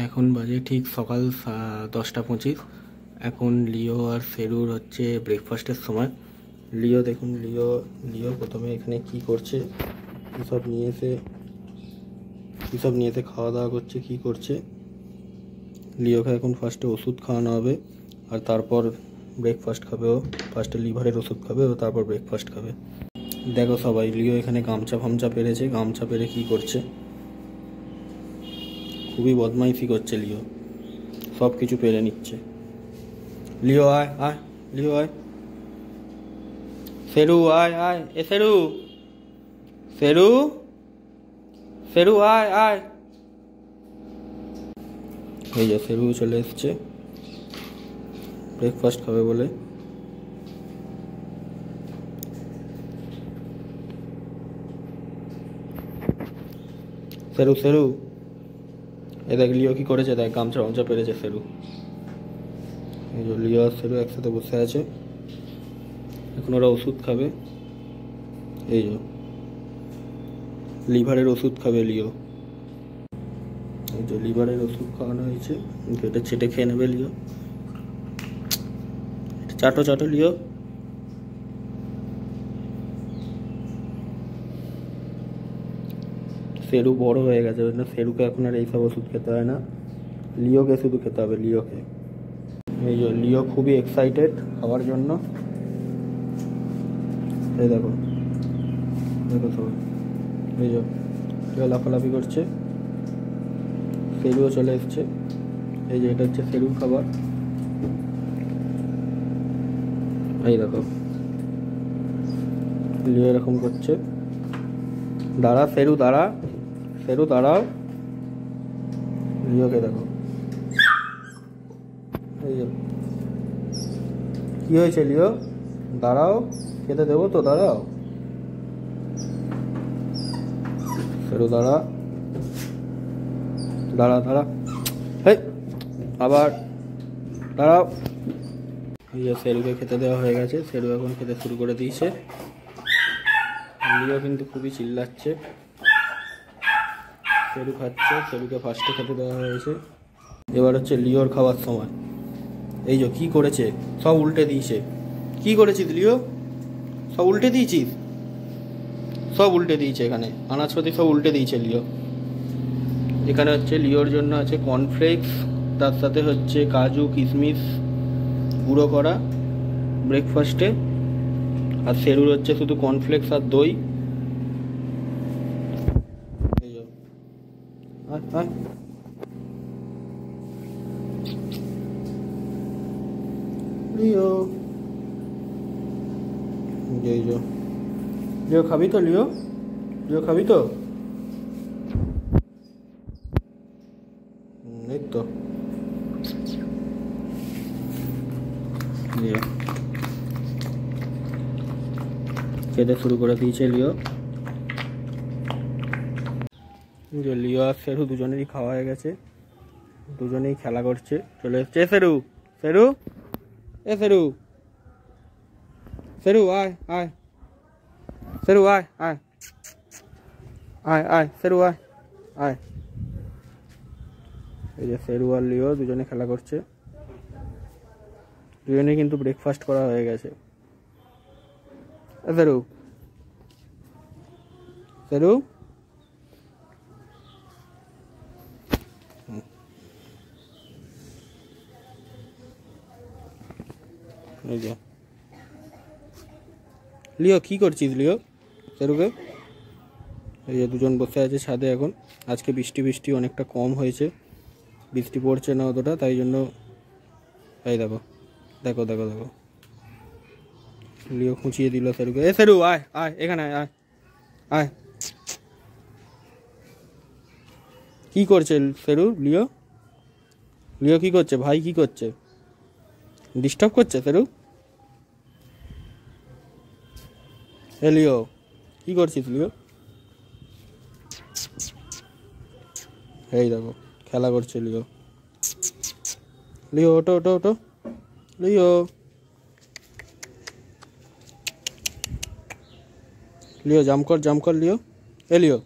এখন বাজে ঠিক সকাল 10টা 25। এখন লিও আর সেরুর হচ্ছে ব্রেকফাস্টের সময়। লিও দেখুন, লিও প্রথমে এখানে কি করছে, কীসব নিয়ে এসে খাওয়া দাওয়া করছে, কি করছে। লিওকে এখন ফার্স্টে ওষুধ খাওয়ানো হবে, আর তারপর ব্রেকফাস্ট খাবে। ও ফার্স্টে লিভারের ওষুধ খাবে, ও তারপর ব্রেকফাস্ট খাবে। দেখো সবাই, লিও এখানে গামছা পেরেছে। গামছা পেরে কি করছে, খুবই বদমাইশি করছে লিও, সব কিছু পেরে নিচ্ছে। লিও আয় আয়, লিও আয়, সেরু আয় আয়, এ সেরু, সেরু আয় আয়। এই যে সেরু চলে এসছে ব্রেকফাস্ট খাবে বলে। সেরু এ দেখ লিও কি করেছে, দেখ গামছা পেরেছে সেরু। এই যে লিও আর সেরু একসাথে বসে আছে, এখন ওরা ওষুধ খাবে। এই যে লিভারের ওষুধ খাবে লিও। এই যে লিভারের ওষুধ খাওয়ানো হয়েছে, এটা ছেটে খেয়ে নেবে লিও। চাটো লিও। সেরু বড় হয়ে গেছে, সেরুকে এখন আর এইসব ওষুধ খেতে হয় না, লিওকে শুধু খেতে হবে, লিওকে। এই যে লিও খুবই এক্সাইটেড খাওয়ার জন্য। এই দেখো সবাই, এই যে লিও লাফালাফি করছে। সেরুও চলে এসছে। এই যে এটা হচ্ছে সেরুর খাবার। এই দেখো লিও এরকম করছে। দাঁড়া সেরু, দাঁড়াও। লিওকে দেখো, এই যে কি হয়েছে লিও, দাঁড়াও, খেতে দেবো তো, দাঁড়াও। সেরু দাঁড়া, হেই আবার দাঁড়াও। এই যে সেরুকে খেতে দেওয়া হয়ে গেছে, সেরু এখন খেতে শুরু করে দিয়েছে। লিও কিন্তু খুবই চিল্লাচ্ছে। সেরু খাচ্ছে, সেরুকে ফার্স্টে খেতে দেওয়া হয়েছে। এবার হচ্ছে লিওর খাওয়ার সময়। এই যে কি করেছে, সব উল্টে দিয়েছে। কি করেছিস লিও, সব উল্টে দিয়েছিস, এখানে আনাজপাতি সব উল্টে দিয়েছে লিও। এখানে হচ্ছে লিওর জন্য আছে কর্নফ্লেক্স, তার সাথে হচ্ছে কাজু কিশমিশ গুঁড়ো করা ব্রেকফাস্টে। আর সেরুর হচ্ছে শুধু কর্নফ্লেক্স আর দই। এই যে লিও খাবি তো, লিও খাবি তো, এই তো লিও খেতে শুরু করে দিয়েছে লিও। যে লিও আর সেরু দুজনেরই খাওয়া হয়ে গেছে, দুজনেই খেলা করছে। চলে এসছে সেরু, সেরু আয় আয়, সেরু আয় আয় আয়, সেরু আয়। এই যে সেরু আর লিও দুজনে খেলা করছে, দুজনে কিন্তু ব্রেকফাস্ট করা হয়ে গেছে। সেরু এই যে লিও কি করছিস লিও, সেরুকে। এই যে দুজন বসে আছে ছাদে এখন। আজকে বৃষ্টি অনেকটা কম হয়েছে, বৃষ্টি পড়ছে না অতটা, তাই জন্য। এই দেখো লিও খুঁচিয়ে দিল সেরুকে। এ সেরু আয় আয়, এখানে আয়। কি করছে সেরু, লিও কি করছে ভাই, কি করছে, ডিস্টার্ব করছে সেরু। এ লিও কি করছিস লিও। এই দেখো খেলা করছে লিও। ওটো লিও জাম্প কর লিও। এ লিও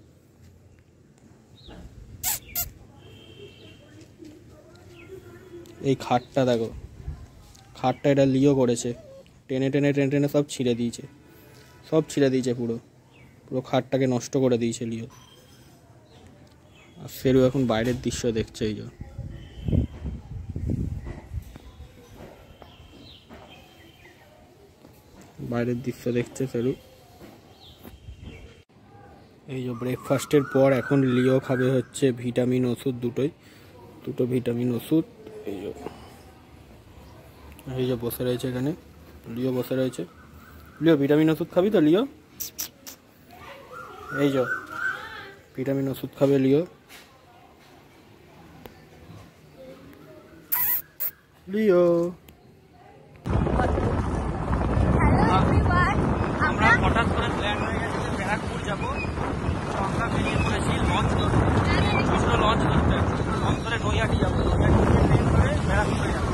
এই খাটটা দেখো, খাটটা এটা লিও করেছে, টেনে টেনে টেনে টেনে সব ছিঁড়ে দিয়েছে, সব ছিঁড়ে দিয়েছে, পুরো পুরো খাটটাকে নষ্ট করে দিয়েছে লিও। আর সেরু এখন বাইরের দৃশ্য দেখছে, এই যে বাইরের দৃশ্য দেখছে সেরু। এই যে ব্রেকফাস্টের পর এখন লিও খাবে হচ্ছে ভিটামিন ওষুধ, দুটো ভিটামিন ওষুধ। এই যে বসে রয়েছে এখানে, লিও বসে রয়েছে। লিও ভিটামিন ওষুধ খাবি তো লিও? এই যে ভিটামিন ওষুধ খাবে লিও। লিও আমরা হঠাৎ করে প্ল্যান হয়ে গেছে যে ব্যারাকপুর যাবো, তো আমরা বেরিয়ে পড়েছি লঞ্চ ধরতে, লঞ্চ ধরতে লঞ্চ ধরে নৈহাটি যাবো, নৈহাটি ট্রেন ধরে ব্যারাকপুরে যাবো।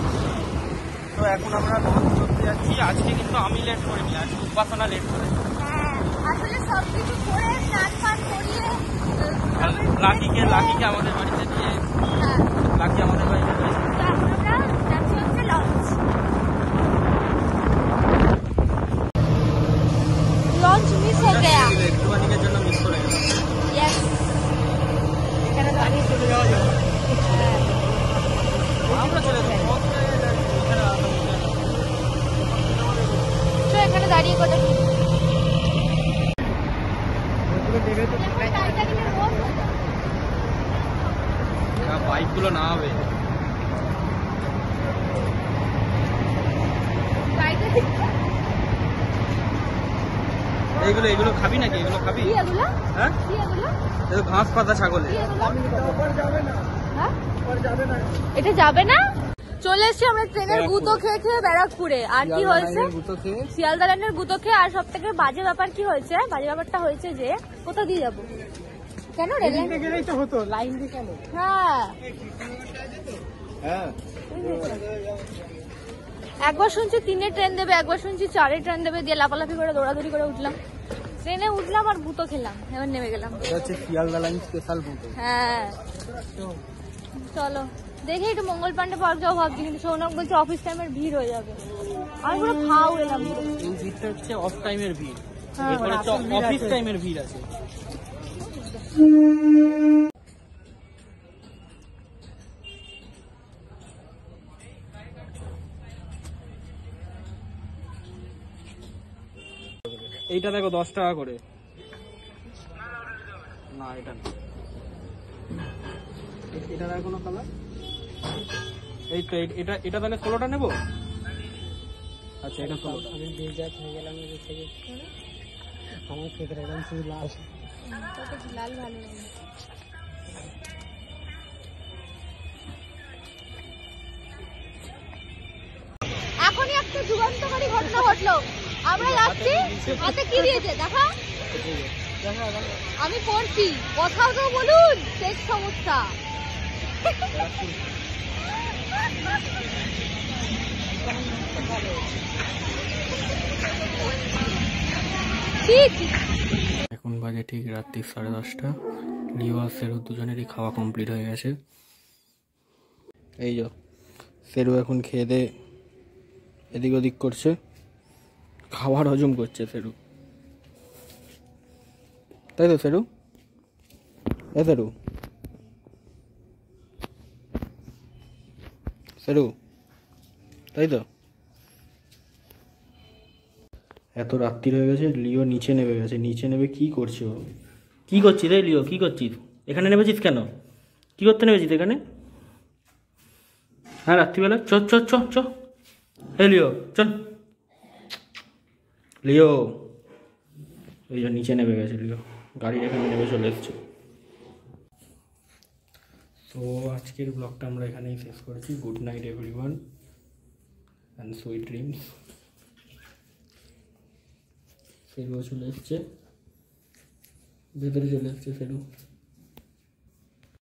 তো এখন আমরা লঞ্চ ধরতে যাচ্ছি। আজকে কিন্তু আমি লেট করিনি, আজকে উপাসনা লেট করে। লাকিকে আমাদের বাড়িতে দিয়ে, লাকি আমাদের বাড়িতে রয়েছে। लॉन्च मिस हो गया, একটুখানিকের জন্য মিস করে গেলাম। यस এখানে দাঁড়িয়ে চলে যাওয়া যাবে, আমরা চলে যাবো তো এখানে দাঁড়িয়ে কথা কি বাইকগুলো না হবে, এইগুলো এগুলো খাবি নাকি? এগুলো খাবি? হ্যাঁ, ঘাস পাতা ছাগলে। এটা যাবে না। চলে এসছি আমরা ট্রেনের গুঁতো খেয়ে খেয়ে ব্যারাকপুরে। আর কি হয়েছে, শিয়ালদা লাইনের গুঁতো খেয়ে। আর সব থেকে বাজে ব্যাপার কি হয়েছে, বাজে ব্যাপারটা হয়েছে যে কোথা দিয়ে যাবো, কেন রেল লাইন গেলেই তো হতো, লাইন দিয়ে কেন? হ্যাঁ একবার শুনছি 3-এ ট্রেন দেবে, একবার শুনছি 4-এ ট্রেন দেবে, দিয়ে লাফালাফি করে দৌড়াদৌড়ি করে উঠলাম, ট্রেনে উঠলাম আর গুঁতো খেলাম, এবার নেমে গেলাম। শিয়ালদা লাইন স্পেশাল গুঁতো। হ্যাঁ চলো দেখি একটু মঙ্গল পান্ডে পার্ক যাও ভাবছি, কিন্তু সৌনক বলছে অফিস টাইমের ভিড় হয়ে যাবে। আমি পুরো ফাউ এলাম। এই ভিড়টা হচ্ছে অফ টাইমের ভিড়, এরপরে অফিস টাইমের ভিড় আছে। এইটা দেখো 10 টাকা করে, না এটা না, এটা দেখো কোনো কালার। এই তো এটা এটা তাহলে 16টা নেবো। আচ্ছা এটা 16টা। আমি বেজাত হয়ে গেলাম থেকে, আমার খেতে একদম শুধু লাল, লাল ভালো লাগে। এখনই একটা যুগান্তকারী ঘটনা ঘটলো। আমরা যাচ্ছি, হাতে কি দিয়েছে দেখা, আমি পড়ছি, কথাও তো বলুন, সেট সমস্যা। এখন বাজে ঠিক রাত্রি 10:30। লিও আর সেরু দুজনেরই খাওয়া কমপ্লিট হয়ে গেছে। এই যে সেরু এখন খেয়ে দে এদিক ওদিক করছে, খাবার হজম করছে সেরু, তাই তো সেরু? সেরু সেরু তাই তো? এত রাত্রি হয়ে গেছে, লিও নিচে নেমে গেছে। নিচে নেমে কি করছে ও? কি করছিস রে লিও, কি করছিস এখানে নেমেছিস কেন? কি করতে নেমেছিস এখানে? হ্যাঁ রাত্রিবেলা চ চ চ চ, হে লিও চল। লিও এই যে নিচে নেমে গেছে লিও, গাড়ির এখানে নেমে চলে এসছে। তো আজকের ব্লগটা আমরা এখানেই শেষ করেছি। Good night everyone and sweet dreams. ফেরুও চলে এসছে, ভেতরে চলে এসছে ফেরু।